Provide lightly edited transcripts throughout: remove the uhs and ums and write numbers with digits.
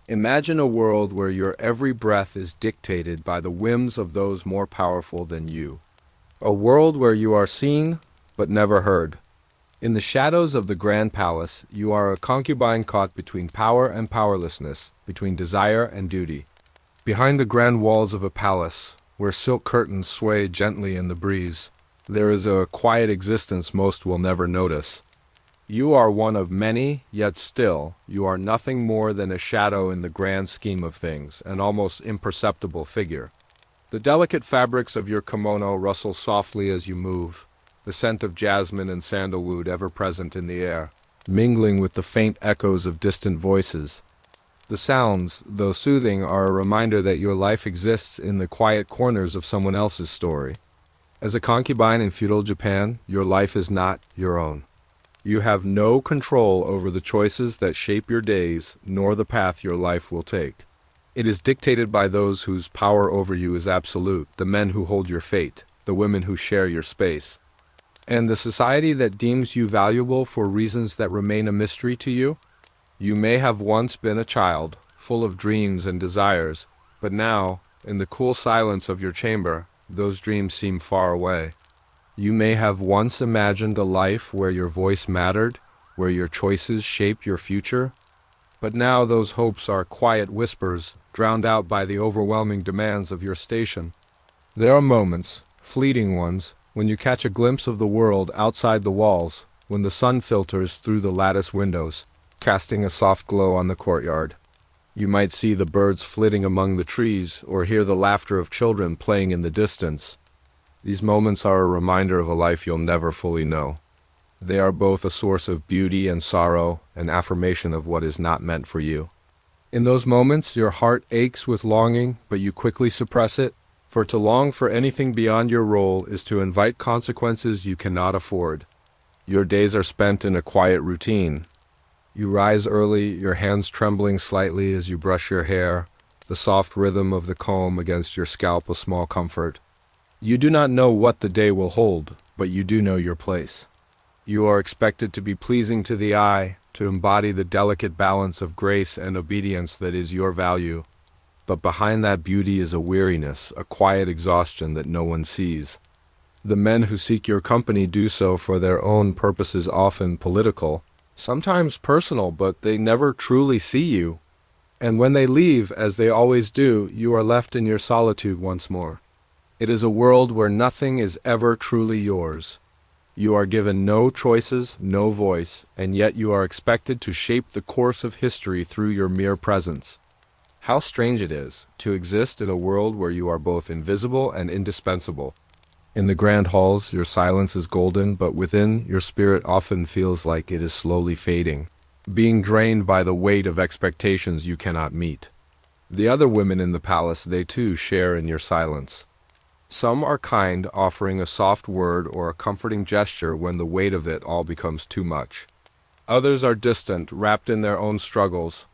Imagine a world where your every breath is dictated by the whims of those more powerful than you. A world where you are seen, but never heard. In the shadows of the grand palace, you are a concubine caught between power and powerlessness, between desire and duty. Behind the grand walls of a palace, where silk curtains sway gently in the breeze, there is a quiet existence most will never notice. You are one of many, yet still, you are nothing more than a shadow in the grand scheme of things, an almost imperceptible figure. The delicate fabrics of your kimono rustle softly as you move, the scent of jasmine and sandalwood ever present in the air, mingling with the faint echoes of distant voices. The sounds, though soothing, are a reminder that your life exists in the quiet corners of someone else's story. As a concubine in feudal Japan, your life is not your own. You have no control over the choices that shape your days, nor the path your life will take. It is dictated by those whose power over you is absolute, the men who hold your fate, the women who share your space. And the society that deems you valuable for reasons that remain a mystery to you? You may have once been a child, full of dreams and desires, but now, in the cool silence of your chamber, those dreams seem far away. You may have once imagined a life where your voice mattered, where your choices shaped your future, but now those hopes are quiet whispers, drowned out by the overwhelming demands of your station. There are moments, fleeting ones, when you catch a glimpse of the world outside the walls, when the sun filters through the lattice windows, casting a soft glow on the courtyard. You might see the birds flitting among the trees, or hear the laughter of children playing in the distance. These moments are a reminder of a life you'll never fully know. They are both a source of beauty and sorrow, an affirmation of what is not meant for you. In those moments, your heart aches with longing, but you quickly suppress it, for to long for anything beyond your role is to invite consequences you cannot afford. Your days are spent in a quiet routine. You rise early, your hands trembling slightly as you brush your hair, the soft rhythm of the comb against your scalp a small comfort. You do not know what the day will hold, but you do know your place. You are expected to be pleasing to the eye, to embody the delicate balance of grace and obedience that is your value. But behind that beauty is a weariness, a quiet exhaustion that no one sees. The men who seek your company do so for their own purposes, often political, sometimes personal, but they never truly see you. And when they leave, as they always do, you are left in your solitude once more. It is a world where nothing is ever truly yours. You are given no choices, no voice, and yet you are expected to shape the course of history through your mere presence. How strange it is to exist in a world where you are both invisible and indispensable. In the grand halls, your silence is golden, but within, your spirit often feels like it is slowly fading, being drained by the weight of expectations you cannot meet. The other women in the palace, they too share in your silence. Some are kind, offering a soft word or a comforting gesture when the weight of it all becomes too much. Others are distant, wrapped in their own struggles.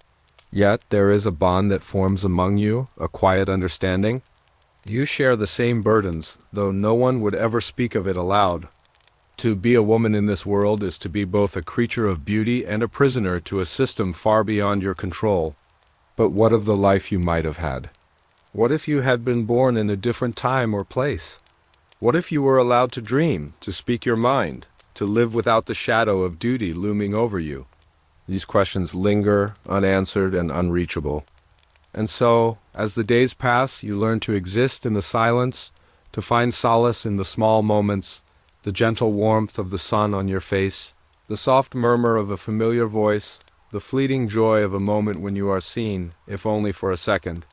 Yet there is a bond that forms among you, a quiet understanding. You share the same burdens, though no one would ever speak of it aloud. To be a woman in this world is to be both a creature of beauty and a prisoner to a system far beyond your control. But what of the life you might have had? What if you had been born in a different time or place? What if you were allowed to dream, to speak your mind, to live without the shadow of duty looming over you? These questions linger, unanswered and unreachable. And so, as the days pass, you learn to exist in the silence, to find solace in the small moments, the gentle warmth of the sun on your face, the soft murmur of a familiar voice, the fleeting joy of a moment when you are seen, if only for a second.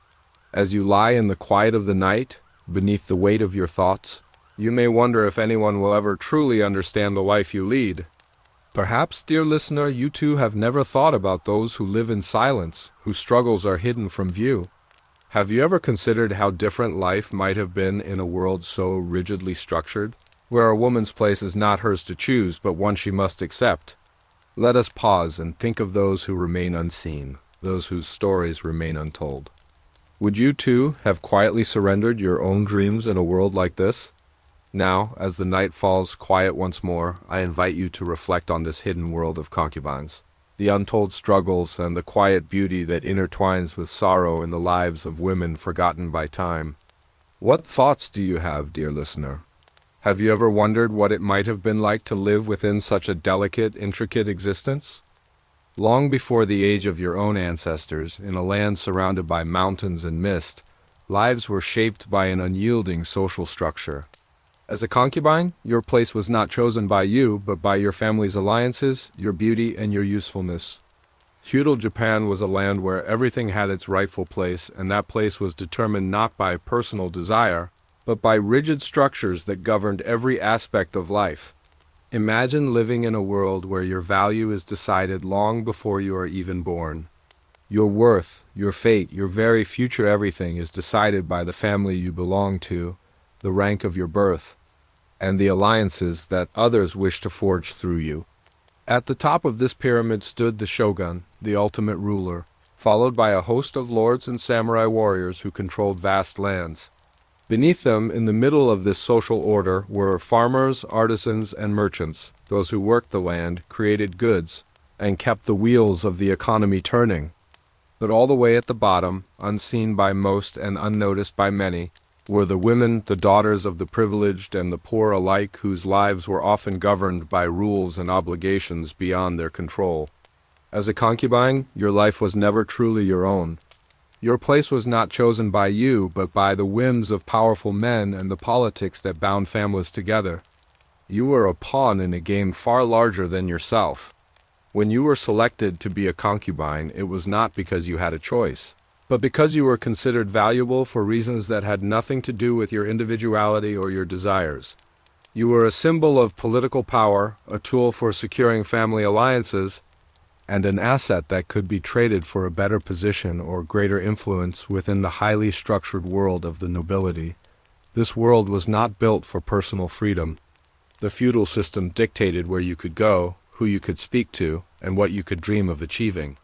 As you lie in the quiet of the night, beneath the weight of your thoughts, you may wonder if anyone will ever truly understand the life you lead. Perhaps, dear listener, you too have never thought about those who live in silence, whose struggles are hidden from view. Have you ever considered how different life might have been in a world so rigidly structured, where a woman's place is not hers to choose, but one she must accept? Let us pause and think of those who remain unseen, those whose stories remain untold. Would you too have quietly surrendered your own dreams in a world like this? Now, as the night falls quiet once more, I invite you to reflect on this hidden world of concubines. the untold struggles and the quiet beauty that intertwines with sorrow in the lives of women forgotten by time. What thoughts do you have, dear listener? Have you ever wondered what it might have been like to live within such a delicate, intricate existence? Long before the age of your own ancestors, in a land surrounded by mountains and mist, lives were shaped by an unyielding social structure. As a concubine, your place was not chosen by you, but by your family's alliances, your beauty, and your usefulness. Feudal Japan was a land where everything had its rightful place, and that place was determined not by personal desire, but by rigid structures that governed every aspect of life. Imagine living in a world where your value is decided long before you are even born. Your worth, your fate, your very future everything is decided by the family you belong to, the rank of your birth, and the alliances that others wish to forge through you. At the top of this pyramid stood the shogun, the ultimate ruler, followed by a host of lords and samurai warriors who controlled vast lands. Beneath them, in the middle of this social order, were farmers, artisans, and merchants, those who worked the land, created goods, and kept the wheels of the economy turning. But all the way at the bottom, unseen by most and unnoticed by many, were the women, the daughters of the privileged and the poor alike, whose lives were often governed by rules and obligations beyond their control. As a concubine, your life was never truly your own. Your place was not chosen by you, but by the whims of powerful men and the politics that bound families together. You were a pawn in a game far larger than yourself. When you were selected to be a concubine, it was not because you had a choice, but because you were considered valuable for reasons that had nothing to do with your individuality or your desires. You were a symbol of political power, a tool for securing family alliances, and an asset that could be traded for a better position or greater influence within the highly structured world of the nobility. This world was not built for personal freedom. The feudal system dictated where you could go, who you could speak to, and what you could dream of achieving.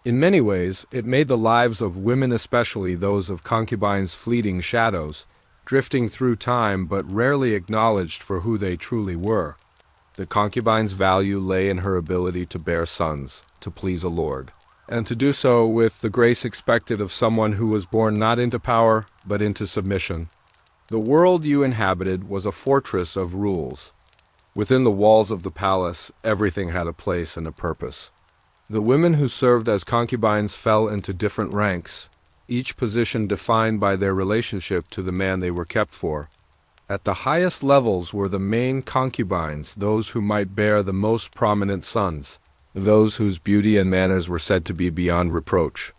In many ways, it made the lives of women, especially those of concubines, fleeting shadows, drifting through time but rarely acknowledged for who they truly were. The concubine's value lay in her ability to bear sons, to please a lord, and to do so with the grace expected of someone who was born not into power, but into submission. The world you inhabited was a fortress of rules. Within the walls of the palace, everything had a place and a purpose. The women who served as concubines fell into different ranks, each position defined by their relationship to the man they were kept for. At the highest levels were the main concubines, those who might bear the most prominent sons, those whose beauty and manners were said to be beyond reproach.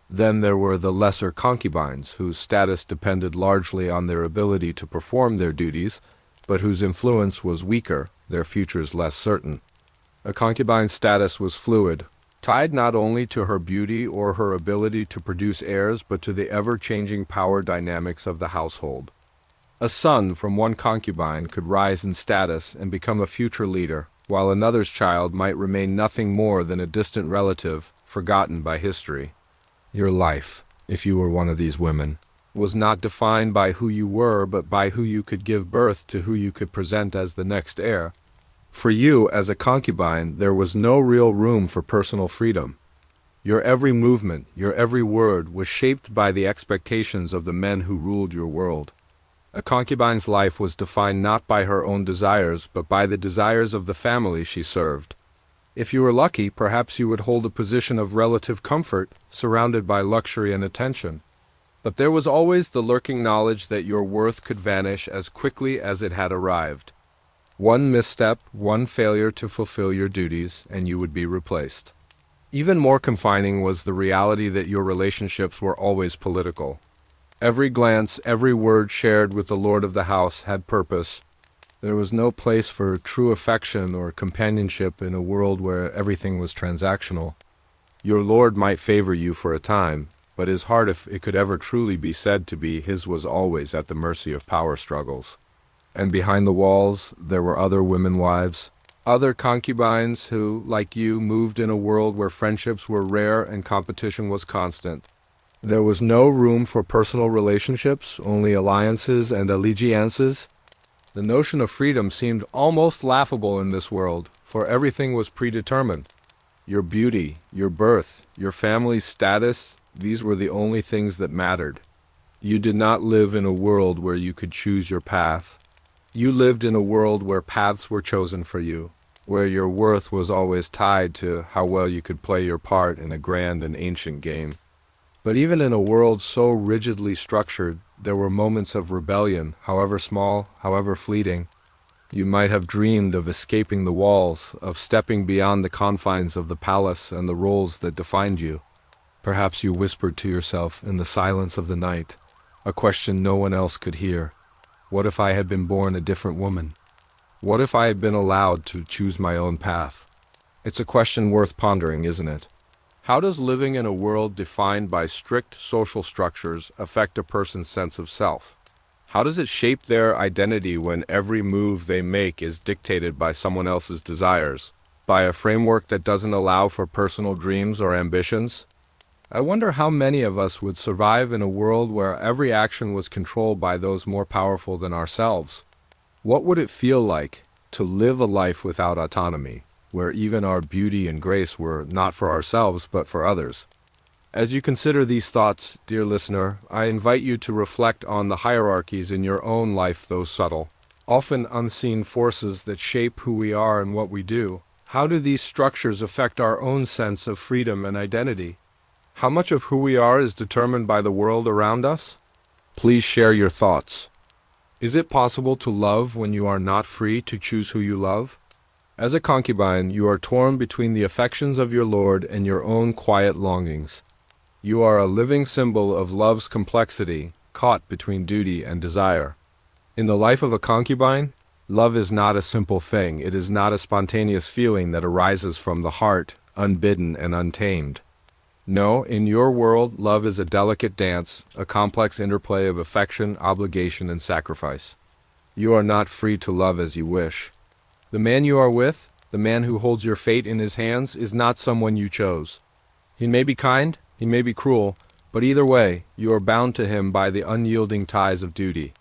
Then there were the lesser concubines, whose status depended largely on their ability to perform their duties, but whose influence was weaker, their futures less certain. A concubine's status was fluid, tied not only to her beauty or her ability to produce heirs, but to the ever-changing power dynamics of the household. A son from one concubine could rise in status and become a future leader, while another's child might remain nothing more than a distant relative, forgotten by history. Your life, if you were one of these women, was not defined by who you were, but by who you could give birth to, who you could present as the next heir. For you, as a concubine, there was no real room for personal freedom. Your every movement, your every word was shaped by the expectations of the men who ruled your world. A concubine's life was defined not by her own desires, but by the desires of the family she served. If you were lucky, perhaps you would hold a position of relative comfort, surrounded by luxury and attention. But there was always the lurking knowledge that your worth could vanish as quickly as it had arrived. One misstep, one failure to fulfill your duties, and you would be replaced. Even more confining was the reality that your relationships were always political. Every glance, every word shared with the lord of the house had purpose. There was no place for true affection or companionship in a world where everything was transactional. Your lord might favor you for a time, but his heart, if it could ever truly be said to be his, was always at the mercy of power struggles. And behind the walls, there were other women wives, other concubines who, like you, moved in a world where friendships were rare and competition was constant. There was no room for personal relationships, only alliances and allegiances. The notion of freedom seemed almost laughable in this world, for everything was predetermined. Your beauty, your birth, your family's status, these were the only things that mattered. You did not live in a world where you could choose your path. You lived in a world where paths were chosen for you, where your worth was always tied to how well you could play your part in a grand and ancient game. But even in a world so rigidly structured, there were moments of rebellion, however small, however fleeting. You might have dreamed of escaping the walls, of stepping beyond the confines of the palace and the roles that defined you. Perhaps you whispered to yourself in the silence of the night, a question no one else could hear. What if I had been born a different woman? What if I had been allowed to choose my own path? It's a question worth pondering, isn't it? How does living in a world defined by strict social structures affect a person's sense of self? How does it shape their identity when every move they make is dictated by someone else's desires, by a framework that doesn't allow for personal dreams or ambitions? I wonder how many of us would survive in a world where every action was controlled by those more powerful than ourselves. What would it feel like to live a life without autonomy, where even our beauty and grace were not for ourselves but for others? As you consider these thoughts, dear listener, I invite you to reflect on the hierarchies in your own life, those subtle, often unseen forces that shape who we are and what we do. How do these structures affect our own sense of freedom and identity? How much of who we are is determined by the world around us? Please share your thoughts. Is it possible to love when you are not free to choose who you love? As a concubine, you are torn between the affections of your lord and your own quiet longings. You are a living symbol of love's complexity, caught between duty and desire. In the life of a concubine, love is not a simple thing. It is not a spontaneous feeling that arises from the heart, unbidden and untamed. No, in your world, love is a delicate dance, a complex interplay of affection, obligation, and sacrifice. You are not free to love as you wish. The man you are with, the man who holds your fate in his hands, is not someone you chose. He may be kind, he may be cruel, but either way, you are bound to him by the unyielding ties of duty.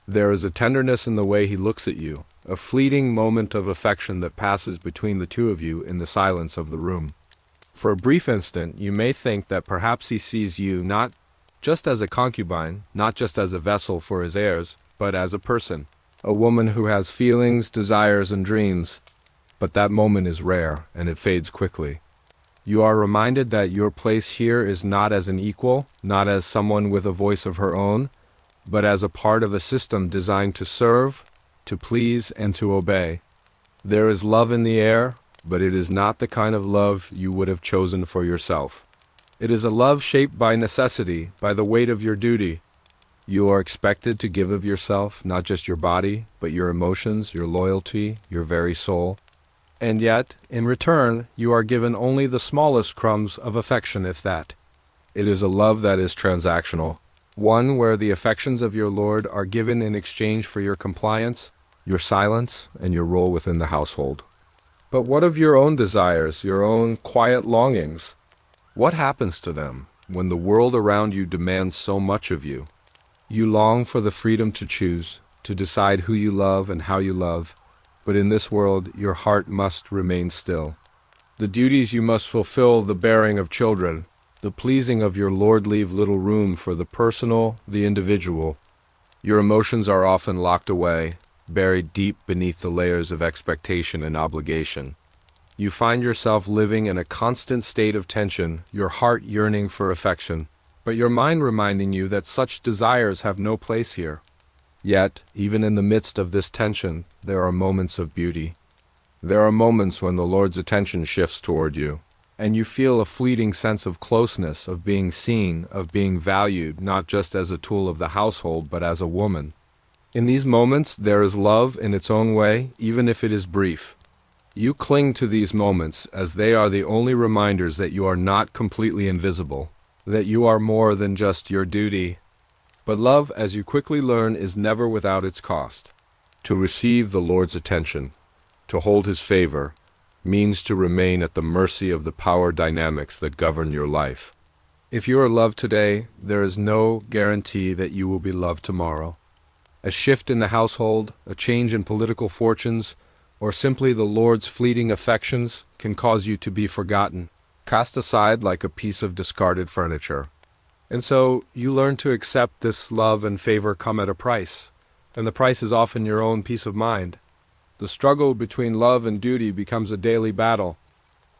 There is a tenderness in the way he looks at you, a fleeting moment of affection that passes between the two of you in the silence of the room. For a brief instant, you may think that perhaps he sees you not just as a concubine, not just as a vessel for his heirs, but as a person, a woman who has feelings, desires, and dreams. But that moment is rare, and it fades quickly. You are reminded that your place here is not as an equal, not as someone with a voice of her own, but as a part of a system designed to serve, to please, and to obey. There is love in the air, but it is not the kind of love you would have chosen for yourself. It is a love shaped by necessity, by the weight of your duty. You are expected to give of yourself, not just your body, but your emotions, your loyalty, your very soul. And yet, in return, you are given only the smallest crumbs of affection, if that. It is a love that is transactional, one where the affections of your lord are given in exchange for your compliance, your silence, and your role within the household. But what of your own desires, your own quiet longings? What happens to them when the world around you demands so much of you? You long for the freedom to choose, to decide who you love and how you love. But in this world, your heart must remain still. The duties you must fulfill, the bearing of children, the pleasing of your lord, leave little room for the personal, the individual. Your emotions are often locked away, buried deep beneath the layers of expectation and obligation. You find yourself living in a constant state of tension, your heart yearning for affection, but your mind reminding you that such desires have no place here. Yet, even in the midst of this tension, there are moments of beauty. There are moments when the Lord's attention shifts toward you, and you feel a fleeting sense of closeness, of being seen, of being valued, not just as a tool of the household, but as a woman. In these moments, there is love in its own way, even if it is brief. You cling to these moments as they are the only reminders that you are not completely invisible, that you are more than just your duty. But love, as you quickly learn, is never without its cost. To receive the Lord's attention, to hold his favor, means to remain at the mercy of the power dynamics that govern your life. If you are loved today, there is no guarantee that you will be loved tomorrow. A shift in the household, a change in political fortunes, or simply the Lord's fleeting affections can cause you to be forgotten, cast aside like a piece of discarded furniture. And so you learn to accept this love and favor come at a price, and the price is often your own peace of mind. The struggle between love and duty becomes a daily battle.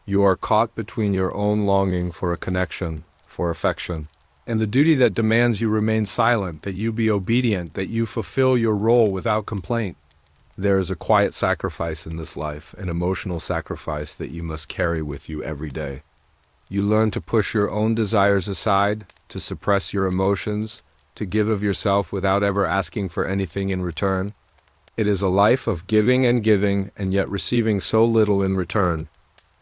You are caught between your own longing for a connection, for affection, and the duty that demands you remain silent, that you be obedient, that you fulfill your role without complaint. There is a quiet sacrifice in this life, an emotional sacrifice that you must carry with you every day. You learn to push your own desires aside, to suppress your emotions, to give of yourself without ever asking for anything in return. It is a life of giving, and yet receiving so little in return.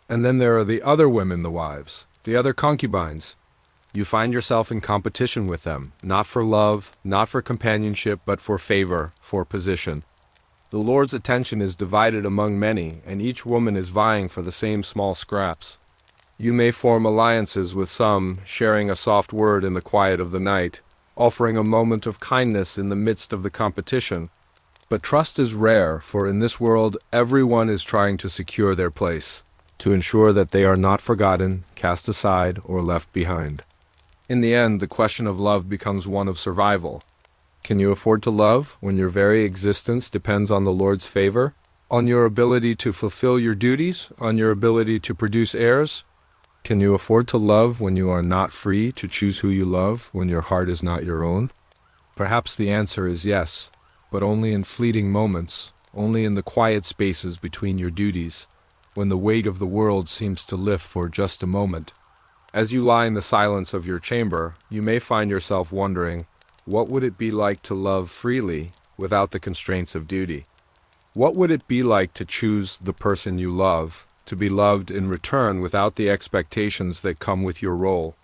And then there are the other women, the wives, the other concubines. You find yourself in competition with them, not for love, not for companionship, but for favor, for position. The Lord's attention is divided among many, and each woman is vying for the same small scraps. You may form alliances with some, sharing a soft word in the quiet of the night, offering a moment of kindness in the midst of the competition. But trust is rare, for in this world everyone is trying to secure their place, to ensure that they are not forgotten, cast aside, or left behind. In the end, the question of love becomes one of survival. Can you afford to love when your very existence depends on the Lord's favor, on your ability to fulfill your duties, on your ability to produce heirs? Can you afford to love when you are not free to choose who you love, when your heart is not your own? Perhaps the answer is yes, but only in fleeting moments, only in the quiet spaces between your duties, when the weight of the world seems to lift for just a moment. As you lie in the silence of your chamber, you may find yourself wondering, what would it be like to love freely without the constraints of duty? What would it be like to choose the person you love, to be loved in return without the expectations that come with your role?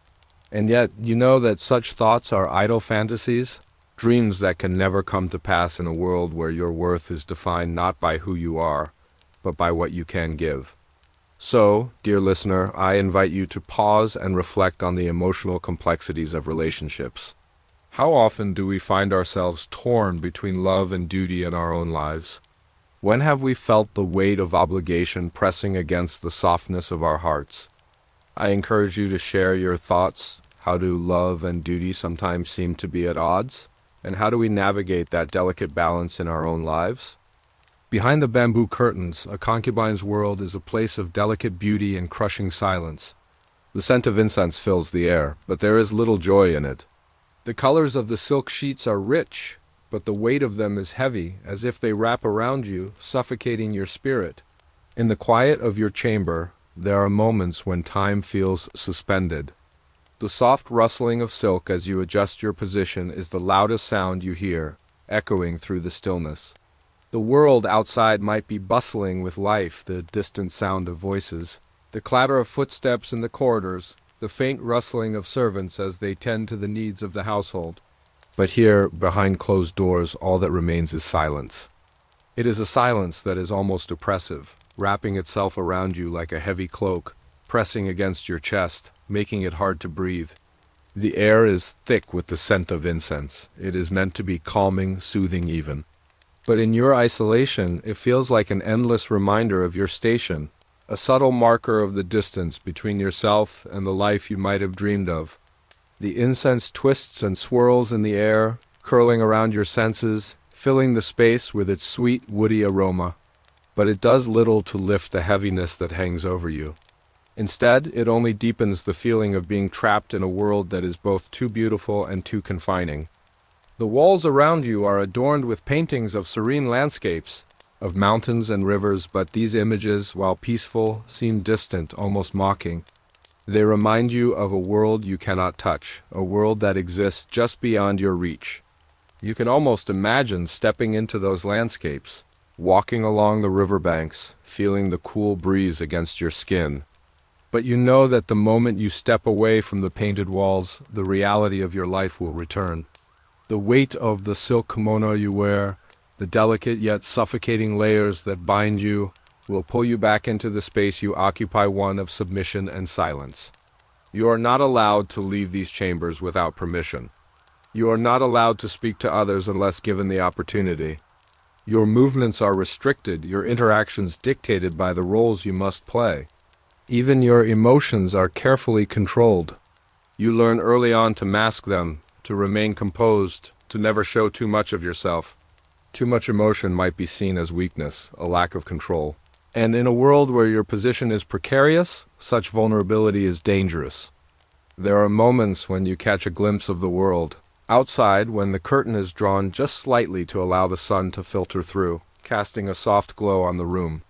And yet, you know that such thoughts are idle fantasies, dreams that can never come to pass in a world where your worth is defined not by who you are, but by what you can give. So, dear listener, I invite you to pause and reflect on the emotional complexities of relationships. How often do we find ourselves torn between love and duty in our own lives? When have we felt the weight of obligation pressing against the softness of our hearts? I encourage you to share your thoughts. How do love and duty sometimes seem to be at odds? And how do we navigate that delicate balance in our own lives? Behind the bamboo curtains, a concubine's world is a place of delicate beauty and crushing silence. The scent of incense fills the air, but there is little joy in it. The colors of the silk sheets are rich, but the weight of them is heavy, as if they wrap around you, suffocating your spirit. In the quiet of your chamber, there are moments when time feels suspended. The soft rustling of silk as you adjust your position is the loudest sound you hear, echoing through the stillness. The world outside might be bustling with life, the distant sound of voices, the clatter of footsteps in the corridors, the faint rustling of servants as they tend to the needs of the household. But here, behind closed doors, all that remains is silence. It is a silence that is almost oppressive, wrapping itself around you like a heavy cloak, pressing against your chest, making it hard to breathe. The air is thick with the scent of incense. It is meant to be calming, soothing even. But in your isolation, it feels like an endless reminder of your station, a subtle marker of the distance between yourself and the life you might have dreamed of. The incense twists and swirls in the air, curling around your senses, filling the space with its sweet, woody aroma. But it does little to lift the heaviness that hangs over you. Instead, it only deepens the feeling of being trapped in a world that is both too beautiful and too confining. The walls around you are adorned with paintings of serene landscapes, of mountains and rivers, but these images, while peaceful, seem distant, almost mocking. They remind you of a world you cannot touch, a world that exists just beyond your reach. You can almost imagine stepping into those landscapes, walking along the riverbanks, feeling the cool breeze against your skin. But you know that the moment you step away from the painted walls, the reality of your life will return. The weight of the silk kimono you wear, the delicate yet suffocating layers that bind you, will pull you back into the space you occupy, one of submission and silence. You are not allowed to leave these chambers without permission. You are not allowed to speak to others unless given the opportunity. Your movements are restricted, your interactions dictated by the roles you must play. Even your emotions are carefully controlled. You learn early on to mask them, to remain composed, to never show too much of yourself. Too much emotion might be seen as weakness, a lack of control. And in a world where your position is precarious, such vulnerability is dangerous. There are moments when you catch a glimpse of the world. Outside, when the curtain is drawn just slightly to allow the sun to filter through, casting a soft glow on the room.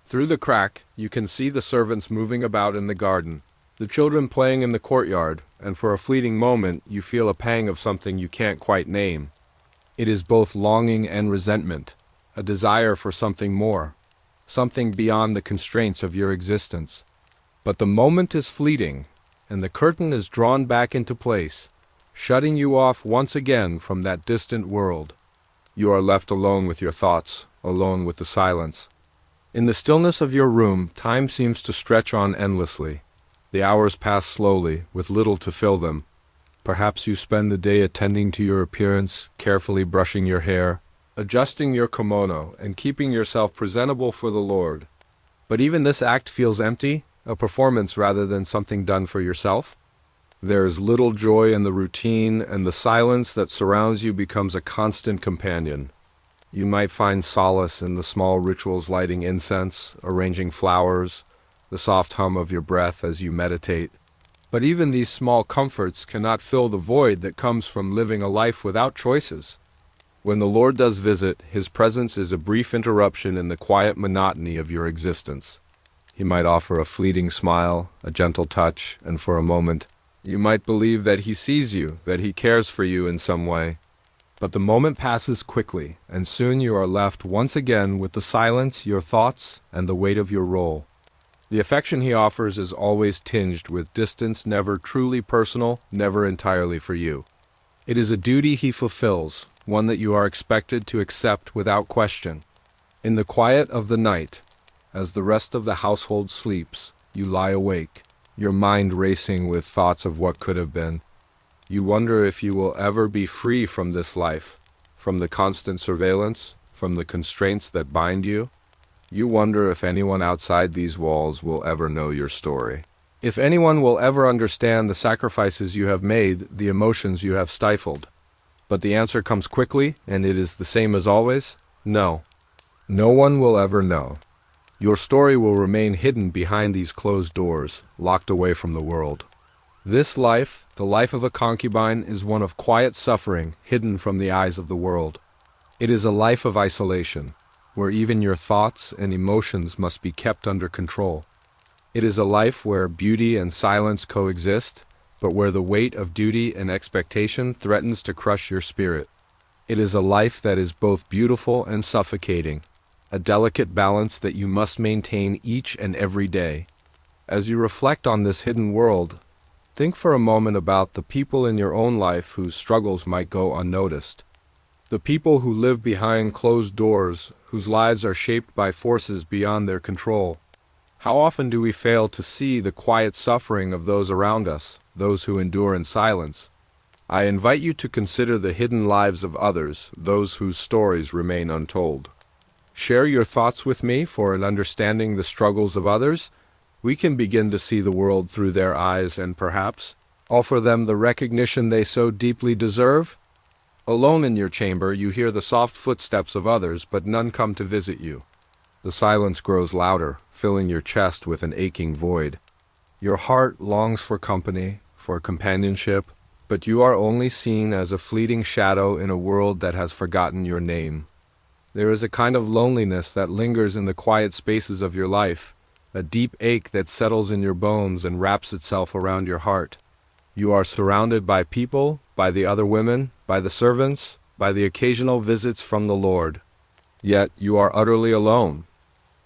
Through the crack, you can see the servants moving about in the garden, the children playing in the courtyard, and for a fleeting moment you feel a pang of something you can't quite name. It is both longing and resentment, a desire for something more, something beyond the constraints of your existence. But the moment is fleeting, and the curtain is drawn back into place, shutting you off once again from that distant world. You are left alone with your thoughts, alone with the silence. In the stillness of your room, time seems to stretch on endlessly. The hours pass slowly, with little to fill them. Perhaps you spend the day attending to your appearance, carefully brushing your hair, adjusting your kimono, and keeping yourself presentable for the Lord. But even this act feels empty, a performance rather than something done for yourself. There is little joy in the routine, and the silence that surrounds you becomes a constant companion. You might find solace in the small rituals, lighting incense, arranging flowers, the soft hum of your breath as you meditate. But even these small comforts cannot fill the void that comes from living a life without choices. When the Lord does visit, His presence is a brief interruption in the quiet monotony of your existence. He might offer a fleeting smile, a gentle touch, and for a moment, you might believe that He sees you, that He cares for you in some way. But the moment passes quickly, and soon you are left once again with the silence, your thoughts, and the weight of your role. The affection He offers is always tinged with distance, never truly personal, never entirely for you. It is a duty He fulfills, one that you are expected to accept without question. In the quiet of the night, as the rest of the household sleeps, you lie awake, your mind racing with thoughts of what could have been. You wonder if you will ever be free from this life, from the constant surveillance, from the constraints that bind you. You wonder if anyone outside these walls will ever know your story. If anyone will ever understand the sacrifices you have made, the emotions you have stifled. But the answer comes quickly, and it is the same as always: no. No one will ever know. Your story will remain hidden behind these closed doors, locked away from the world. This life, the life of a concubine, is one of quiet suffering, hidden from the eyes of the world. It is a life of isolation, where even your thoughts and emotions must be kept under control. It is a life where beauty and silence coexist, but where the weight of duty and expectation threatens to crush your spirit. It is a life that is both beautiful and suffocating, a delicate balance that you must maintain each and every day. As you reflect on this hidden world, think for a moment about the people in your own life whose struggles might go unnoticed. The people who live behind closed doors, whose lives are shaped by forces beyond their control. How often do we fail to see the quiet suffering of those around us, those who endure in silence? I invite you to consider the hidden lives of others, those whose stories remain untold. Share your thoughts with me, for in understanding the struggles of others, we can begin to see the world through their eyes and perhaps offer them the recognition they so deeply deserve. Alone in your chamber, you hear the soft footsteps of others, but none come to visit you. The silence grows louder, filling your chest with an aching void. Your heart longs for company, for companionship, but you are only seen as a fleeting shadow in a world that has forgotten your name. There is a kind of loneliness that lingers in the quiet spaces of your life, a deep ache that settles in your bones and wraps itself around your heart. You are surrounded by people, by the other women, by the servants, by the occasional visits from the Lord. Yet you are utterly alone.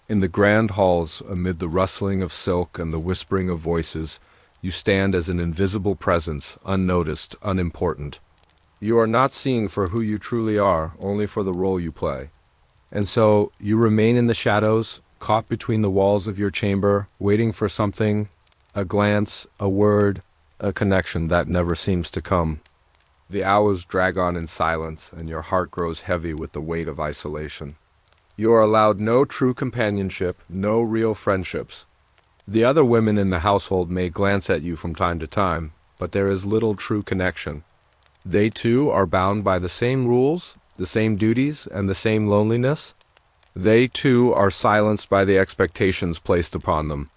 In the grand halls, amid the rustling of silk and the whispering of voices, you stand as an invisible presence, unnoticed, unimportant. You are not seen for who you truly are, only for the role you play. And so you remain in the shadows, caught between the walls of your chamber, waiting for something, a glance, a word, a connection that never seems to come. The hours drag on in silence, and your heart grows heavy with the weight of isolation. You are allowed no true companionship, no real friendships. The other women in the household may glance at you from time to time, but there is little true connection. They too are bound by the same rules, the same duties, and the same loneliness. They too are silenced by the expectations placed upon them.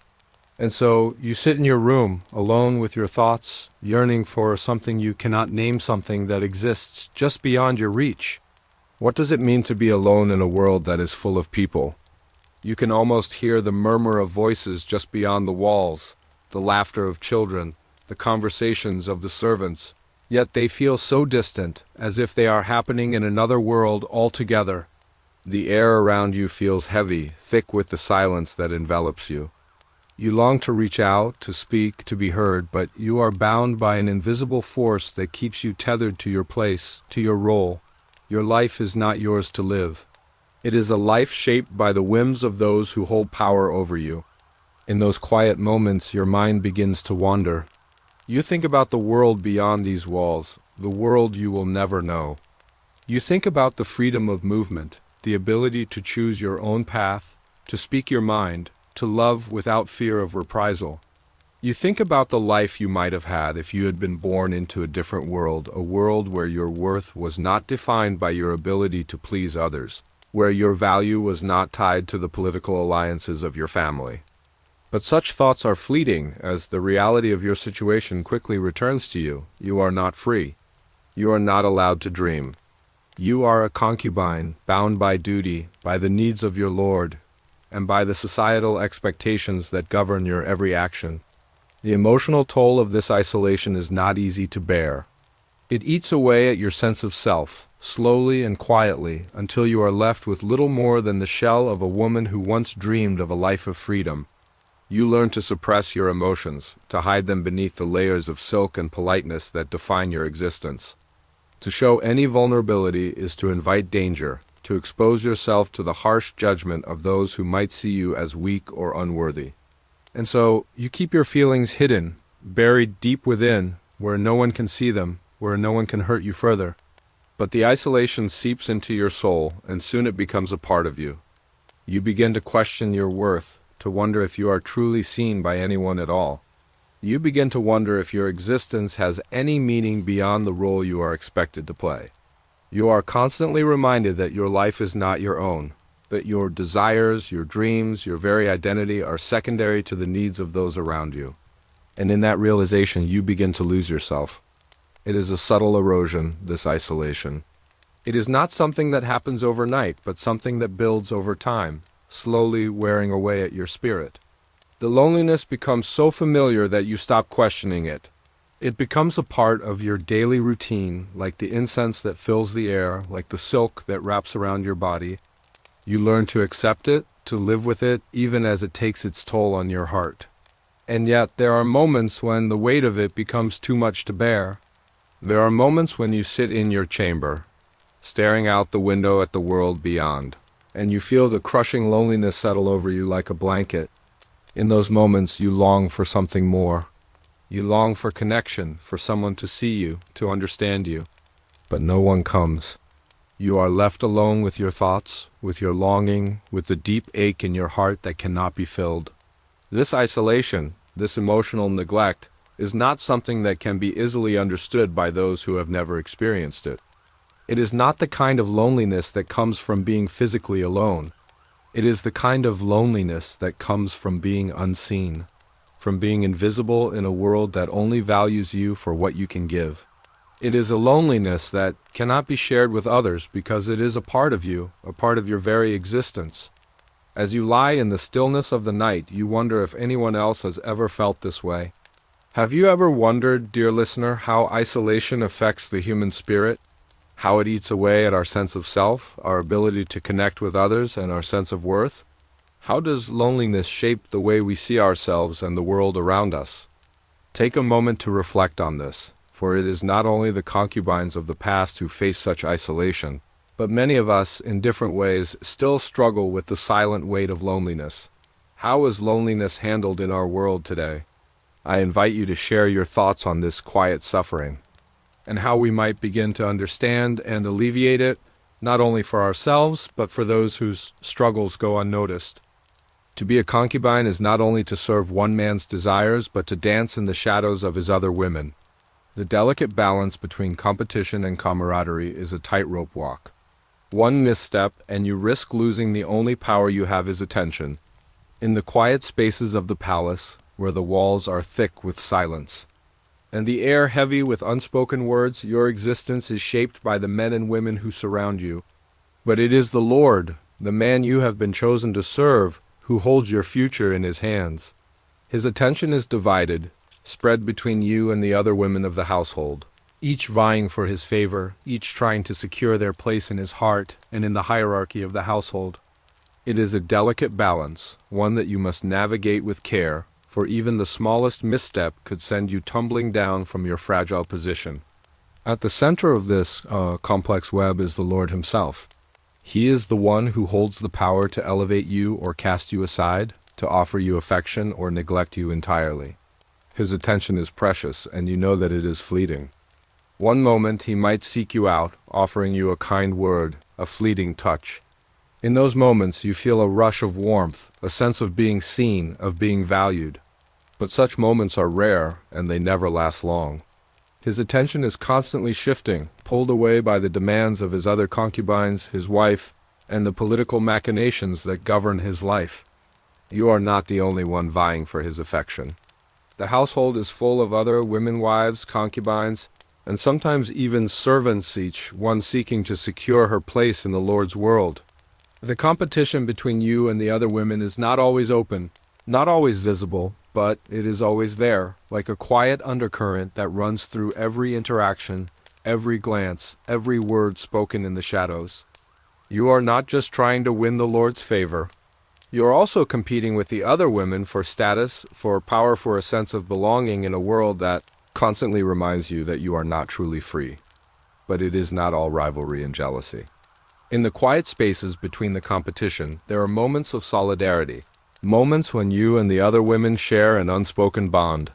And so you sit in your room, alone with your thoughts, yearning for something you cannot name, something that exists just beyond your reach. What does it mean to be alone in a world that is full of people? You can almost hear the murmur of voices just beyond the walls, the laughter of children, the conversations of the servants. Yet they feel so distant, as if they are happening in another world altogether. The air around you feels heavy, thick with the silence that envelops you. You long to reach out, to speak, to be heard, but you are bound by an invisible force that keeps you tethered to your place, to your role. Your life is not yours to live. It is a life shaped by the whims of those who hold power over you. In those quiet moments, your mind begins to wander. You think about the world beyond these walls, the world you will never know. You think about the freedom of movement, the ability to choose your own path, to speak your mind, to love without fear of reprisal. You think about the life you might have had if you had been born into a different world, a world where your worth was not defined by your ability to please others, where your value was not tied to the political alliances of your family. But such thoughts are fleeting, as the reality of your situation quickly returns to you. You are not free. You are not allowed to dream. You are a concubine, bound by duty, by the needs of your lord, and by the societal expectations that govern your every action. The emotional toll of this isolation is not easy to bear. It eats away at your sense of self, slowly and quietly, until you are left with little more than the shell of a woman who once dreamed of a life of freedom. You learn to suppress your emotions, to hide them beneath the layers of silk and politeness that define your existence. To show any vulnerability is to invite danger, to expose yourself to the harsh judgment of those who might see you as weak or unworthy. And so you keep your feelings hidden, buried deep within, where no one can see them, where no one can hurt you further. But the isolation seeps into your soul, and soon it becomes a part of you. You begin to question your worth, to wonder if you are truly seen by anyone at all. You begin to wonder if your existence has any meaning beyond the role you are expected to play. You are constantly reminded that your life is not your own, that your desires, your dreams, your very identity are secondary to the needs of those around you. And in that realization, you begin to lose yourself. It is a subtle erosion, this isolation. It is not something that happens overnight, but something that builds over time, slowly wearing away at your spirit. The loneliness becomes so familiar that you stop questioning it. It becomes a part of your daily routine, like the incense that fills the air, like the silk that wraps around your body. You learn to accept it, to live with it, even as it takes its toll on your heart. And yet there are moments when the weight of it becomes too much to bear. There are moments when you sit in your chamber, staring out the window at the world beyond, and you feel the crushing loneliness settle over you like a blanket. In those moments you long for something more. You long for connection, for someone to see you, to understand you. But no one comes. You are left alone with your thoughts, with your longing, with the deep ache in your heart that cannot be filled. This isolation, this emotional neglect, is not something that can be easily understood by those who have never experienced it. It is not the kind of loneliness that comes from being physically alone. It is the kind of loneliness that comes from being unseen, from being invisible in a world that only values you for what you can give. It is a loneliness that cannot be shared with others because it is a part of you, a part of your very existence. As you lie in the stillness of the night, you wonder if anyone else has ever felt this way. Have you ever wondered, dear listener, how isolation affects the human spirit? How it eats away at our sense of self, our ability to connect with others, and our sense of worth? How does loneliness shape the way we see ourselves and the world around us? Take a moment to reflect on this, for it is not only the concubines of the past who face such isolation, but many of us, in different ways, still struggle with the silent weight of loneliness. How is loneliness handled in our world today? I invite you to share your thoughts on this quiet suffering. and how we might begin to understand and alleviate it, not only for ourselves, but for those whose struggles go unnoticed. To be a concubine is not only to serve one man's desires, but to dance in the shadows of his other women. The delicate balance between competition and camaraderie is a tightrope walk. One misstep, and you risk losing the only power you have is attention. In the quiet spaces of the palace, where the walls are thick with silence, and the air heavy with unspoken words, your existence is shaped by the men and women who surround you. But it is the Lord, the man you have been chosen to serve, who holds your future in his hands. His attention is divided, spread between you and the other women of the household, each vying for his favor, each trying to secure their place in his heart and in the hierarchy of the household. It is a delicate balance, one that you must navigate with care, for even the smallest misstep could send you tumbling down from your fragile position. At the center of this complex web is the Lord himself. He is the one who holds the power to elevate you or cast you aside, to offer you affection or neglect you entirely. His attention is precious, and you know that it is fleeting. One moment he might seek you out, offering you a kind word, a fleeting touch. In those moments you feel a rush of warmth, a sense of being seen, of being valued. But such moments are rare, and they never last long. His attention is constantly shifting, pulled away by the demands of his other concubines, his wife, and the political machinations that govern his life. You are not the only one vying for his affection. The household is full of other women wives, concubines, and sometimes even servants, each one seeking to secure her place in the Lord's world. The competition between you and the other women is not always open, not always visible, but it is always there, like a quiet undercurrent that runs through every interaction, every glance, every word spoken in the shadows. You are not just trying to win the Lord's favor. You are also competing with the other women for status, for power, for a sense of belonging in a world that constantly reminds you that you are not truly free. But it is not all rivalry and jealousy. In the quiet spaces between the competition, there are moments of solidarity. Moments when you and the other women share an unspoken bond.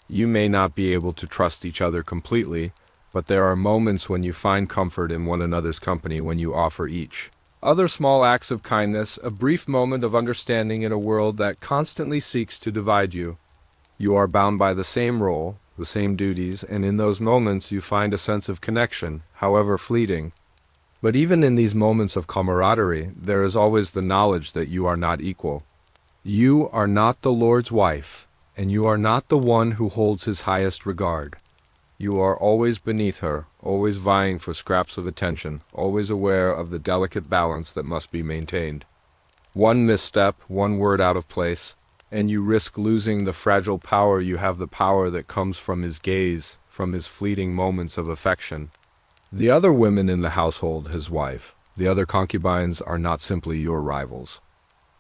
You may not be able to trust each other completely, but there are moments when you find comfort in one another's company, when you offer each other small acts of kindness, a brief moment of understanding in a world that constantly seeks to divide you. You are bound by the same role, the same duties, and in those moments you find a sense of connection, however fleeting. But even in these moments of camaraderie, there is always the knowledge that you are not equal. You are not the Lord's wife, and you are not the one who holds his highest regard. You are always beneath her, always vying for scraps of attention, always aware of the delicate balance that must be maintained. One misstep, one word out of place, and you risk losing the fragile power you have, the power that comes from his gaze, from his fleeting moments of affection. The other women in the household, his wife, the other concubines, are not simply your rivals.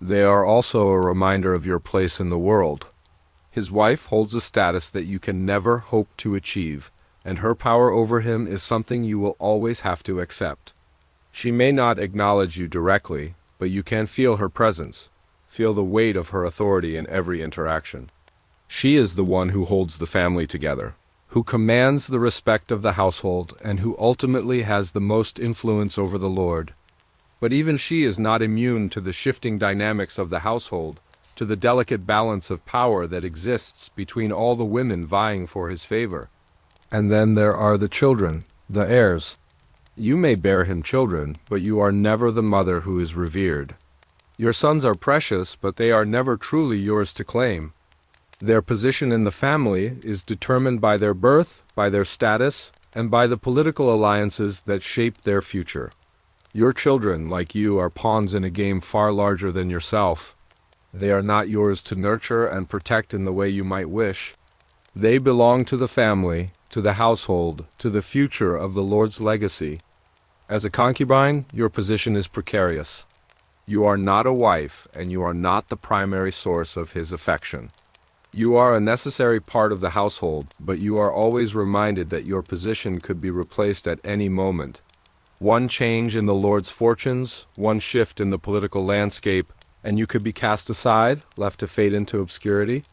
They are also a reminder of your place in the world. His wife holds a status that you can never hope to achieve, and her power over him is something you will always have to accept. She may not acknowledge you directly, but you can feel her presence, feel the weight of her authority in every interaction. She is the one who holds the family together, who commands the respect of the household, and who ultimately has the most influence over the Lord. But even she is not immune to the shifting dynamics of the household, to the delicate balance of power that exists between all the women vying for his favor. And then there are the children, the heirs. You may bear him children, but you are never the mother who is revered. Your sons are precious, but they are never truly yours to claim. Their position in the family is determined by their birth, by their status, and by the political alliances that shape their future. Your children, like you, are pawns in a game far larger than yourself. They are not yours to nurture and protect in the way you might wish. They belong to the family, to the household, to the future of the Lord's legacy. As a concubine, your position is precarious. You are not a wife, and you are not the primary source of his affection. You are a necessary part of the household, but you are always reminded that your position could be replaced at any moment. One change in the Lord's fortunes, one shift in the political landscape, and you could be cast aside, left to fade into obscurity.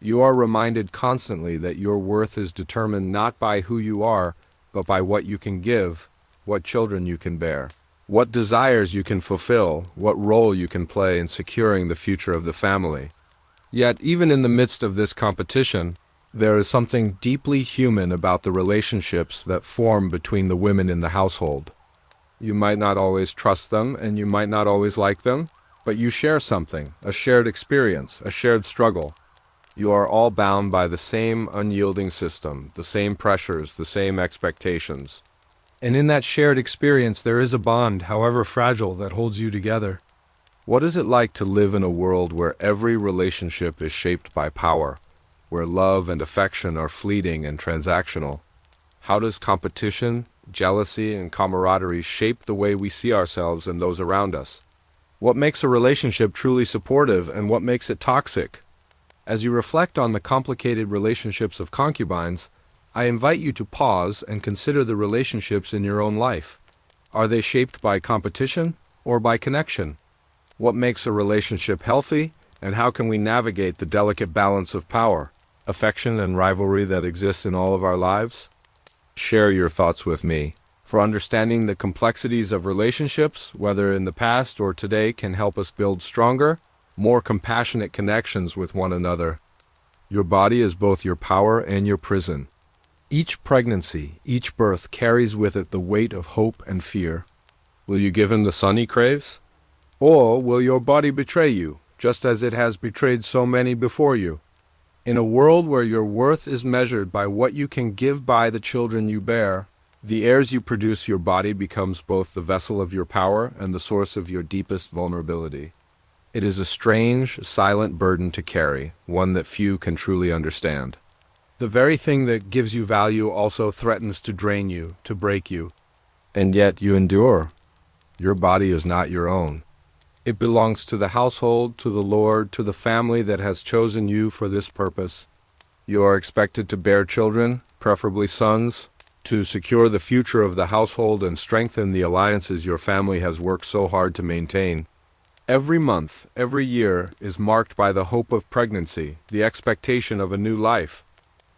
You are reminded constantly that your worth is determined not by who you are, but by what you can give, what children you can bear, what desires you can fulfill, what role you can play in securing the future of the family. Yet, even in the midst of this competition, there is something deeply human about the relationships that form between the women in the household. You might not always trust them, and you might not always like them, but you share something, a shared experience, a shared struggle. You are all bound by the same unyielding system, the same pressures, the same expectations. And in that shared experience there is a bond, however fragile, that holds you together. What is it like to live in a world where every relationship is shaped by power, where love and affection are fleeting and transactional? How does competition, jealousy, and camaraderie shape the way we see ourselves and those around us? What makes a relationship truly supportive and what makes it toxic? As you reflect on the complicated relationships of concubines, I invite you to pause and consider the relationships in your own life. Are they shaped by competition or by connection? What makes a relationship healthy, and how can we navigate the delicate balance of power, affection, and rivalry that exists in all of our lives? Share your thoughts with me, for understanding the complexities of relationships, whether in the past or today, can help us build stronger, more compassionate connections with one another. Your body is both your power and your prison. Each pregnancy, each birth carries with it the weight of hope and fear. Will you give him the son he craves? Or will your body betray you, just as it has betrayed so many before you? In a world where your worth is measured by what you can give by the children you bear, the heirs you produce, your body becomes both the vessel of your power and the source of your deepest vulnerability. It is a strange, silent burden to carry, one that few can truly understand. The very thing that gives you value also threatens to drain you, to break you. And yet you endure. Your body is not your own. It belongs to the household, to the Lord, to the family that has chosen you for this purpose. You are expected to bear children, preferably sons, to secure the future of the household and strengthen the alliances your family has worked so hard to maintain. Every month, every year, is marked by the hope of pregnancy, the expectation of a new life.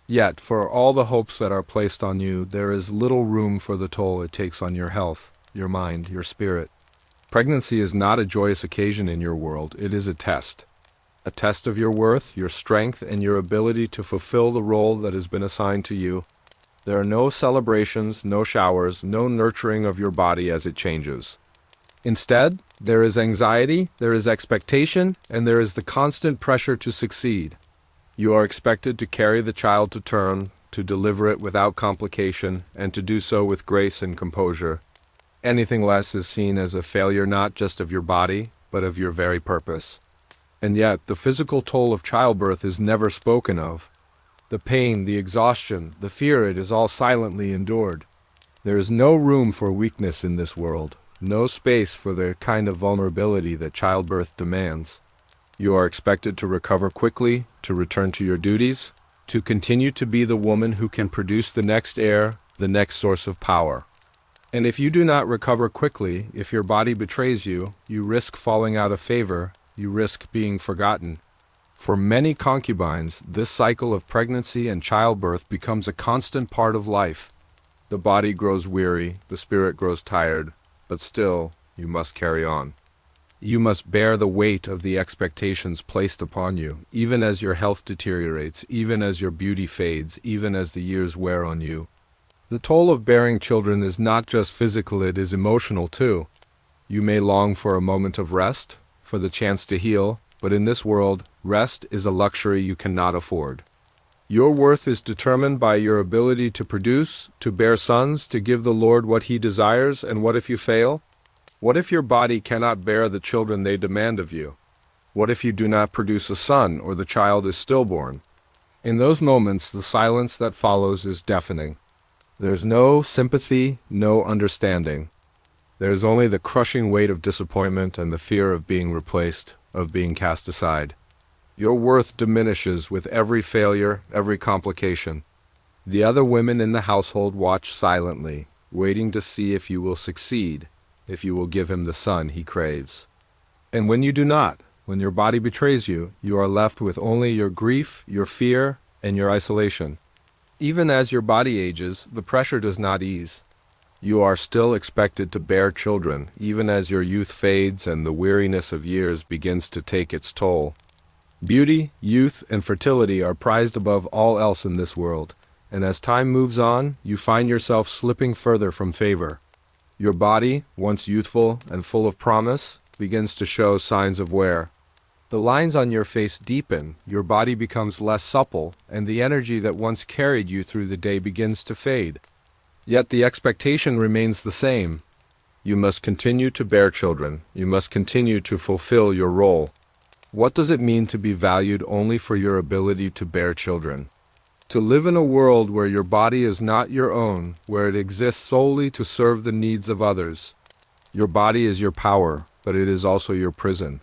Yet, for all the hopes that are placed on you, there is little room for the toll it takes on your health, your mind, your spirit. Pregnancy is not a joyous occasion in your world, it is a test of your worth, your strength, and your ability to fulfill the role that has been assigned to you. There are no celebrations, no showers, no nurturing of your body as it changes. Instead, there is anxiety, there is expectation, and there is the constant pressure to succeed. You are expected to carry the child to term, to deliver it without complication, and to do so with grace and composure. Anything less is seen as a failure not just of your body, but of your very purpose. And yet, the physical toll of childbirth is never spoken of. The pain, the exhaustion, the fear, it is all silently endured. There is no room for weakness in this world, no space for the kind of vulnerability that childbirth demands. You are expected to recover quickly, to return to your duties, to continue to be the woman who can produce the next heir, the next source of power. And if you do not recover quickly, if your body betrays you, you risk falling out of favor, you risk being forgotten. For many concubines, this cycle of pregnancy and childbirth becomes a constant part of life. The body grows weary, the spirit grows tired, but still, you must carry on. You must bear the weight of the expectations placed upon you, even as your health deteriorates, even as your beauty fades, even as the years wear on you. The toll of bearing children is not just physical, it is emotional too. You may long for a moment of rest, for the chance to heal, but in this world, rest is a luxury you cannot afford. Your worth is determined by your ability to produce, to bear sons, to give the Lord what He desires, and what if you fail? What if your body cannot bear the children they demand of you? What if you do not produce a son, or the child is stillborn? In those moments, the silence that follows is deafening. There's no sympathy, no understanding. There is only the crushing weight of disappointment and the fear of being replaced, of being cast aside. Your worth diminishes with every failure, every complication. The other women in the household watch silently, waiting to see if you will succeed, if you will give him the son he craves. And when you do not, when your body betrays you, you are left with only your grief, your fear, and your isolation. Even as your body ages, the pressure does not ease. You are still expected to bear children, even as your youth fades and the weariness of years begins to take its toll. Beauty, youth, and fertility are prized above all else in this world, and as time moves on, you find yourself slipping further from favor. Your body, once youthful and full of promise, begins to show signs of wear. The lines on your face deepen, your body becomes less supple, and the energy that once carried you through the day begins to fade. Yet the expectation remains the same. You must continue to bear children. You must continue to fulfill your role. What does it mean to be valued only for your ability to bear children? To live in a world where your body is not your own, where it exists solely to serve the needs of others. Your body is your power, but it is also your prison.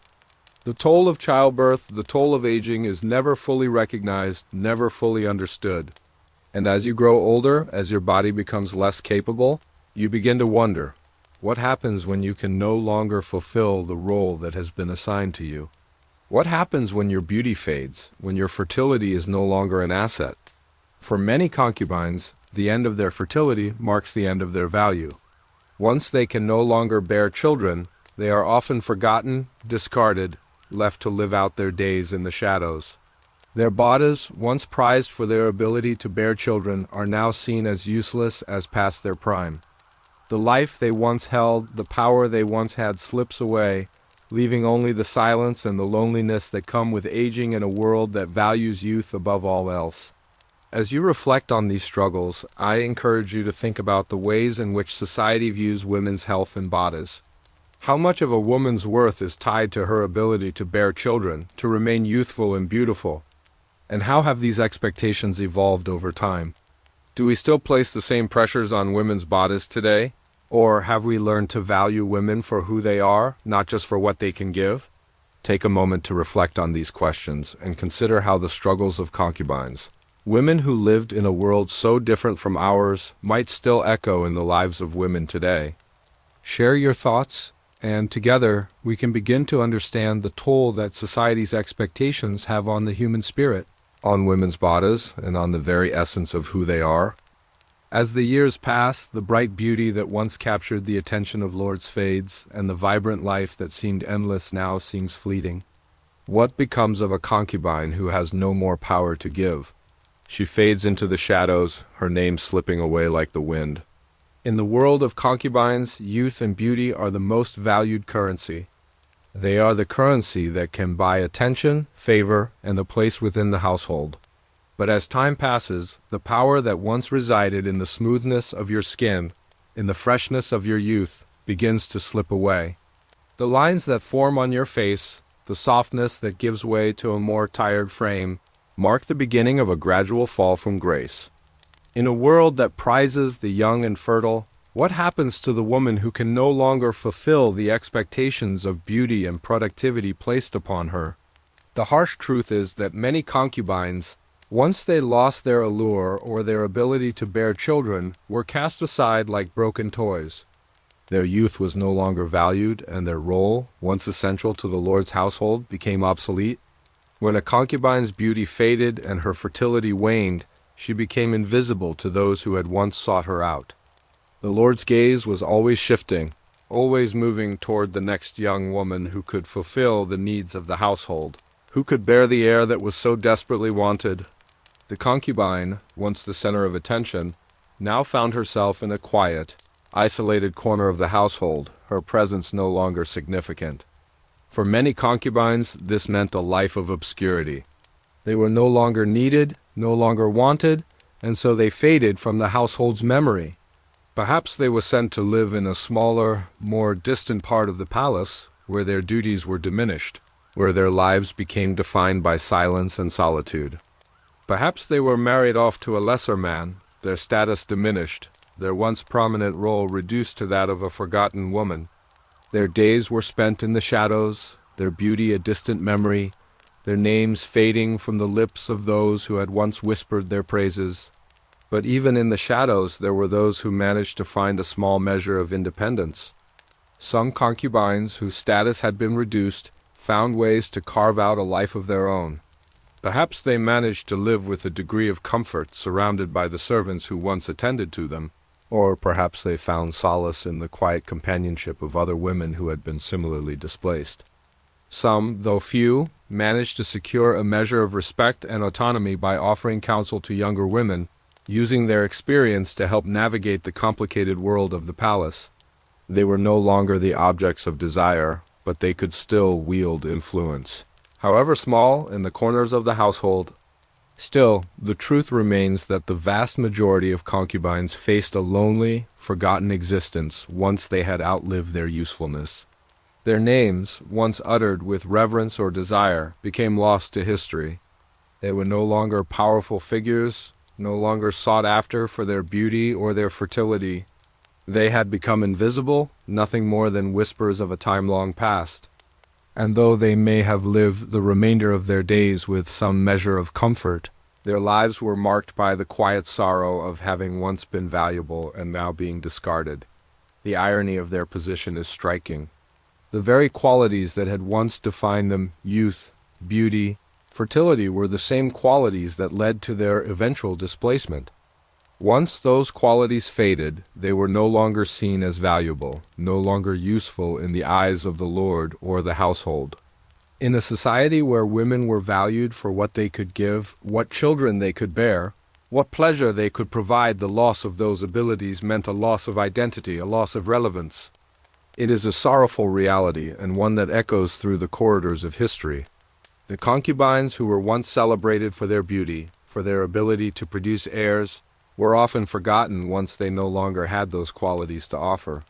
The toll of childbirth, the toll of aging is never fully recognized, never fully understood. And as you grow older, as your body becomes less capable, you begin to wonder, what happens when you can no longer fulfill the role that has been assigned to you? What happens when your beauty fades, when your fertility is no longer an asset? For many concubines, the end of their fertility marks the end of their value. Once they can no longer bear children, they are often forgotten, discarded, left to live out their days in the shadows. Their bodies, once prized for their ability to bear children, are now seen as useless as past their prime. The life they once held, the power they once had slips away, leaving only the silence and the loneliness that come with aging in a world that values youth above all else. As you reflect on these struggles, I encourage you to think about the ways in which society views women's health and bodies. How much of a woman's worth is tied to her ability to bear children, to remain youthful and beautiful? And how have these expectations evolved over time? Do we still place the same pressures on women's bodies today? Or have we learned to value women for who they are, not just for what they can give? Take a moment to reflect on these questions and consider how the struggles of concubines, women who lived in a world so different from ours, might still echo in the lives of women today. Share your thoughts, and together we can begin to understand the toll that society's expectations have on the human spirit, on women's bodies, and on the very essence of who they are. As the years pass, the bright beauty that once captured the attention of lords fades, and the vibrant life that seemed endless now seems fleeting. What becomes of a concubine who has no more power to give? She fades into the shadows, her name slipping away like the wind. In the world of concubines, youth and beauty are the most valued currency. They are the currency that can buy attention, favor, and a place within the household. But as time passes, the power that once resided in the smoothness of your skin, in the freshness of your youth, begins to slip away. The lines that form on your face, the softness that gives way to a more tired frame, mark the beginning of a gradual fall from grace. In a world that prizes the young and fertile, what happens to the woman who can no longer fulfill the expectations of beauty and productivity placed upon her? The harsh truth is that many concubines, once they lost their allure or their ability to bear children, were cast aside like broken toys. Their youth was no longer valued, and their role, once essential to the Lord's household, became obsolete. When a concubine's beauty faded and her fertility waned, she became invisible to those who had once sought her out. The Lord's gaze was always shifting, always moving toward the next young woman who could fulfill the needs of the household, who could bear the heir that was so desperately wanted. The concubine, once the center of attention, now found herself in a quiet, isolated corner of the household, her presence no longer significant. For many concubines, this meant a life of obscurity. They were no longer needed, no longer wanted, and so they faded from the household's memory. Perhaps they were sent to live in a smaller, more distant part of the palace, where their duties were diminished, where their lives became defined by silence and solitude. Perhaps they were married off to a lesser man, their status diminished, their once prominent role reduced to that of a forgotten woman. Their days were spent in the shadows, their beauty a distant memory, their names fading from the lips of those who had once whispered their praises. But even in the shadows there were those who managed to find a small measure of independence. Some concubines whose status had been reduced found ways to carve out a life of their own. Perhaps they managed to live with a degree of comfort surrounded by the servants who once attended to them, or perhaps they found solace in the quiet companionship of other women who had been similarly displaced. Some, though few, managed to secure a measure of respect and autonomy by offering counsel to younger women, using their experience to help navigate the complicated world of the palace. They were no longer the objects of desire, but they could still wield influence. However small, in the corners of the household, still, the truth remains that the vast majority of concubines faced a lonely, forgotten existence once they had outlived their usefulness. Their names, once uttered with reverence or desire, became lost to history. They were no longer powerful figures, no longer sought after for their beauty or their fertility. They had become invisible, nothing more than whispers of a time long past. And though they may have lived the remainder of their days with some measure of comfort, their lives were marked by the quiet sorrow of having once been valuable and now being discarded. The irony of their position is striking. The very qualities that had once defined them, youth, beauty, fertility, were the same qualities that led to their eventual displacement. Once those qualities faded, they were no longer seen as valuable, no longer useful in the eyes of the lord or the household. In a society where women were valued for what they could give, what children they could bear, what pleasure they could provide, the loss of those abilities meant a loss of identity, a loss of relevance. It is a sorrowful reality, and one that echoes through the corridors of history. The concubines who were once celebrated for their beauty, for their ability to produce heirs, were often forgotten once they no longer had those qualities to offer.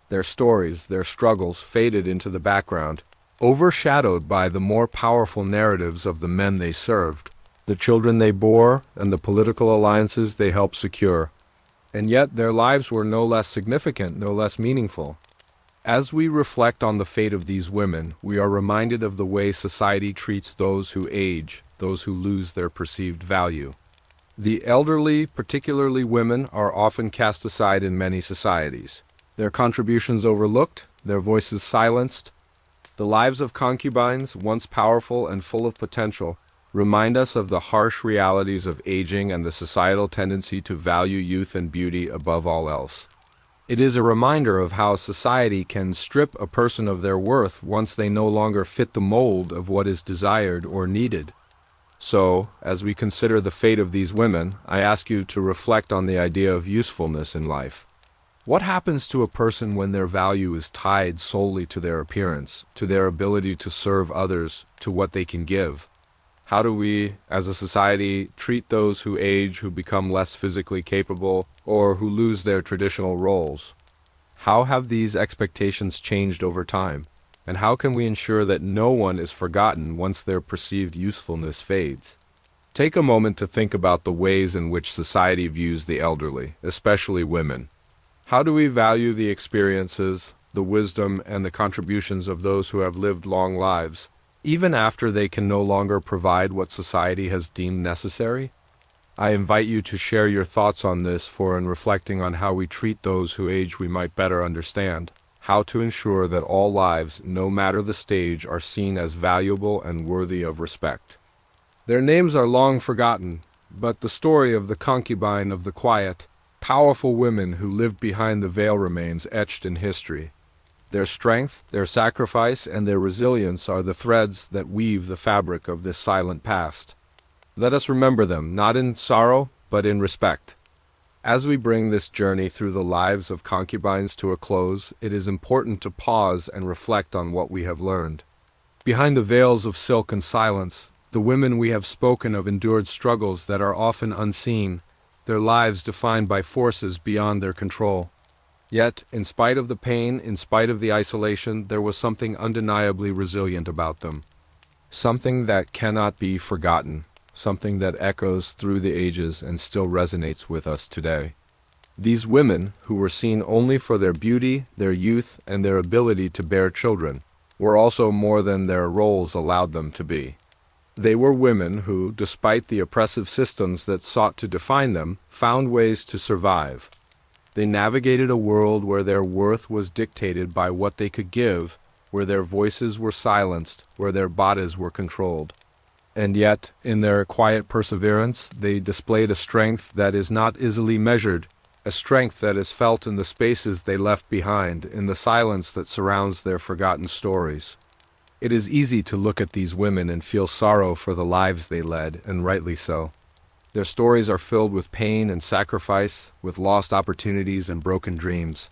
Their stories, their struggles faded into the background, overshadowed by the more powerful narratives of the men they served, the children they bore, and the political alliances they helped secure. And yet their lives were no less significant, no less meaningful. As we reflect on the fate of these women, we are reminded of the way society treats those who age, those who lose their perceived value. The elderly, particularly women, are often cast aside in many societies. Their contributions overlooked, their voices silenced. The lives of concubines, once powerful and full of potential, remind us of the harsh realities of aging and the societal tendency to value youth and beauty above all else. It is a reminder of how society can strip a person of their worth once they no longer fit the mold of what is desired or needed. So, as we consider the fate of these women, I ask you to reflect on the idea of usefulness in life. What happens to a person when their value is tied solely to their appearance, to their ability to serve others, to what they can give? How do we, as a society, treat those who age, who become less physically capable, or who lose their traditional roles? How have these expectations changed over time? And how can we ensure that no one is forgotten once their perceived usefulness fades? Take a moment to think about the ways in which society views the elderly, especially women. How do we value the experiences, the wisdom, and the contributions of those who have lived long lives, even after they can no longer provide what society has deemed necessary? I invite you to share your thoughts on this, for in reflecting on how we treat those who age we might better understand how to ensure that all lives, no matter the stage, are seen as valuable and worthy of respect. Their names are long forgotten, but the story of the concubine of the quiet, powerful women who lived behind the veil remains etched in history. Their strength, their sacrifice, and their resilience are the threads that weave the fabric of this silent past. Let us remember them, not in sorrow, but in respect. As we bring this journey through the lives of concubines to a close, it is important to pause and reflect on what we have learned. Behind the veils of silk and silence, the women we have spoken of endured struggles that are often unseen, their lives defined by forces beyond their control. Yet, in spite of the pain, in spite of the isolation, there was something undeniably resilient about them. Something that cannot be forgotten. Something that echoes through the ages and still resonates with us today. These women, who were seen only for their beauty, their youth, and their ability to bear children, were also more than their roles allowed them to be. They were women who, despite the oppressive systems that sought to define them, found ways to survive. They navigated a world where their worth was dictated by what they could give, where their voices were silenced, where their bodies were controlled. And yet, in their quiet perseverance, they displayed a strength that is not easily measured, a strength that is felt in the spaces they left behind, in the silence that surrounds their forgotten stories. It is easy to look at these women and feel sorrow for the lives they led, and rightly so. Their stories are filled with pain and sacrifice, with lost opportunities and broken dreams.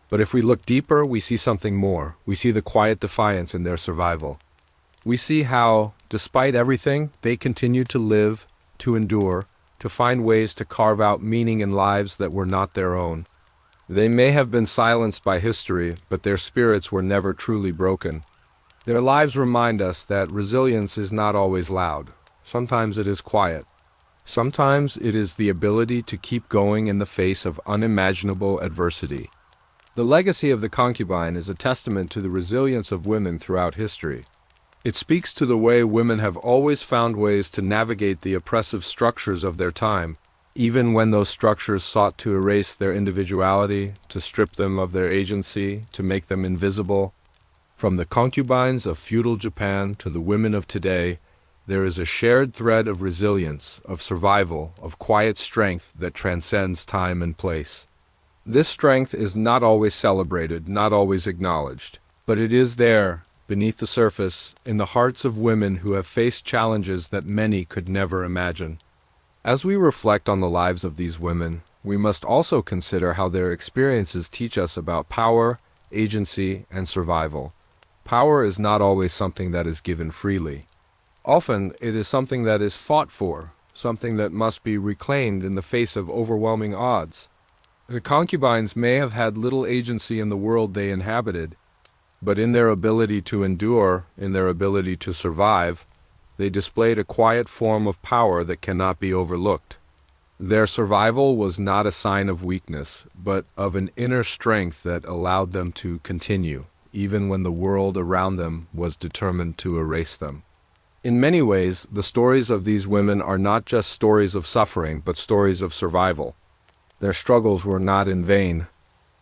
But if we look deeper, we see something more. We see the quiet defiance in their survival. We see how, despite everything, they continued to live, to endure, to find ways to carve out meaning in lives that were not their own. They may have been silenced by history, but their spirits were never truly broken. Their lives remind us that resilience is not always loud. Sometimes it is quiet. Sometimes it is the ability to keep going in the face of unimaginable adversity. The legacy of the concubine is a testament to the resilience of women throughout history. It speaks to the way women have always found ways to navigate the oppressive structures of their time, even when those structures sought to erase their individuality, to strip them of their agency, to make them invisible. From the concubines of feudal Japan to the women of today, there is a shared thread of resilience, of survival, of quiet strength that transcends time and place. This strength is not always celebrated, not always acknowledged, but it is there, beneath the surface, in the hearts of women who have faced challenges that many could never imagine. As we reflect on the lives of these women, we must also consider how their experiences teach us about power, agency, and survival. Power is not always something that is given freely. Often, it is something that is fought for, something that must be reclaimed in the face of overwhelming odds. The concubines may have had little agency in the world they inhabited, but in their ability to endure, in their ability to survive, they displayed a quiet form of power that cannot be overlooked. Their survival was not a sign of weakness, but of an inner strength that allowed them to continue, even when the world around them was determined to erase them. In many ways, the stories of these women are not just stories of suffering, but stories of survival. Their struggles were not in vain.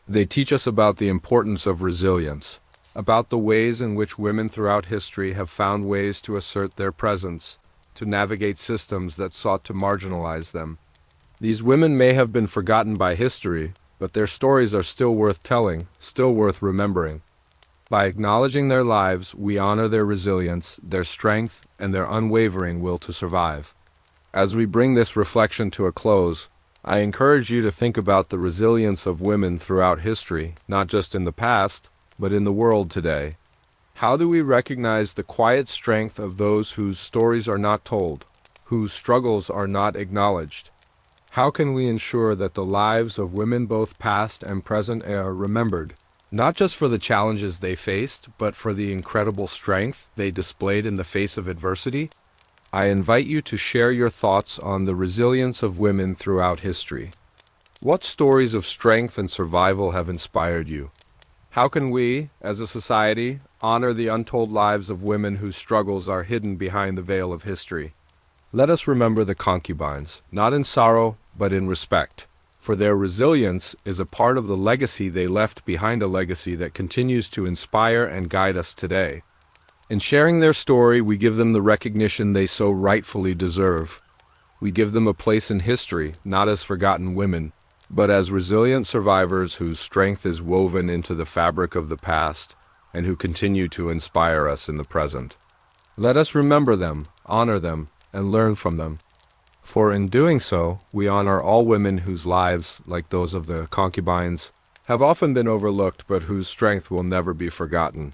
They teach us about the importance of resilience, about the ways in which women throughout history have found ways to assert their presence, to navigate systems that sought to marginalize them. These women may have been forgotten by history, but their stories are still worth telling, still worth remembering. By acknowledging their lives, we honor their resilience, their strength, and their unwavering will to survive. As we bring this reflection to a close, I encourage you to think about the resilience of women throughout history, not just in the past, but in the world today. How do we recognize the quiet strength of those whose stories are not told, whose struggles are not acknowledged? How can we ensure that the lives of women both past and present are remembered, not just for the challenges they faced, but for the incredible strength they displayed in the face of adversity? I invite you to share your thoughts on the resilience of women throughout history. What stories of strength and survival have inspired you? How can we, as a society, honor the untold lives of women whose struggles are hidden behind the veil of history? Let us remember the concubines, not in sorrow, but in respect, for their resilience is a part of the legacy they left behind, a legacy that continues to inspire and guide us today. In sharing their story, we give them the recognition they so rightfully deserve. We give them a place in history, not as forgotten women, but as resilient survivors whose strength is woven into the fabric of the past and who continue to inspire us in the present. Let us remember them, honor them, and learn from them. For in doing so, we honor all women whose lives, like those of the concubines, have often been overlooked but whose strength will never be forgotten.